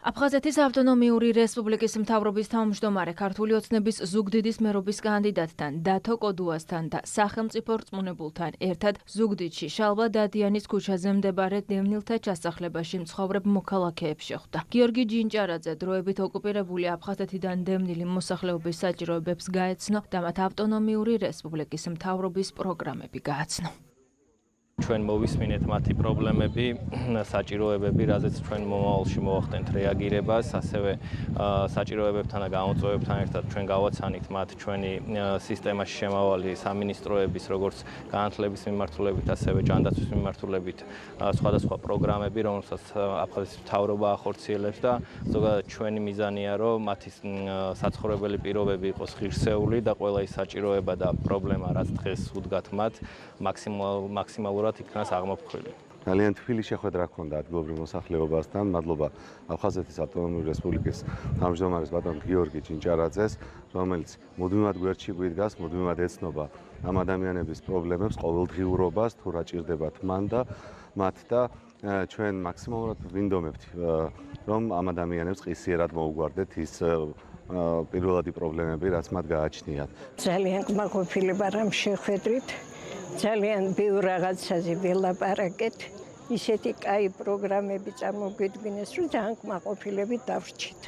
აფხაზეთის ავტონომიური რესპუბლიკის მთავრობის თავმჯდომარე ქართული ოცნების ზუგდიდის მერობის კანდიდატთან დათო კოდუასთან და სახელმწიფო რწმუნებულთან ერთად ზუგდიდში შალვა დადიანის ქუჩაზე მდებარე დევნილთა ჩასახლებაში მცხოვრებ მოქალაქეებს შეხვდა. გიორგი ჯინჭარაძე დროებით ოკუპირებული აფხაზეთიდან დევნილი მოსახლეობის საჭიროებებს გაეცნო და მათ ავტონომიური რესპუბლიკის მთავრობის პროგრამები გააცნო. ჩვენ მოვისმინეთ მათი პრობლემები, საჭიროებები, რაზეც ჩვენ მომავალში მოვახდენთ რეაგირებას, ასევე საჭიროებებთან და გამოწვევებთან ერთად ჩვენ გავაცანით მათ ჩვენი სისტემაში შემავალი სამინისტროების, როგორც განათლების მიმართულებით, ასევე ჯანდაცვის მიმართულებით სხვადასხვა პროგრამები, რომელსაც აფხაზეთის მთავრობა ახორციელებს და ზოგადად ჩვენი მიზანია, რომ მათი საცხოვრებელი პირობები იყოს ღირსეული და ყველა ის საჭიროება და პრობლემა, რაც დღეს უდგათ მათ, მაქსიმალურად იქნას აღმოფხვილი. ძალიან თბილი შეხვედრა ჰქონდა ადგილობრივ მოსახლეობასთან. მადლობა აფხაზეთის ავტონომიური რესპუბლიკის თავმჯდომარის ბატონ გიორგი ჯინჭარაძეს, რომელიც მუდმივად გვერდში გვიდგას, მუდმივად ეცნობა ამ ადამიანების პრობლემებს, ყოველდღიურობას, თუ რა ჭირდებათ მან და მათ და ჩვენ მაქსიმალურად ვინდომებთ, რომ ამ ადამიანებს ყისიერად მოუგვარდეთ ის პირველადი პრობლემები, რაც მათ გააჩნიათ. ძალიან კმაყოფილი ვარ ამ შეხვედრით. ძალიან ბევრ რაღაცაზე ველაპარაკეთ. ისეთი კაი პროგრამები წარმოგვიდგინეს, რომ ძალიან კმაყოფილებით დავრჩით.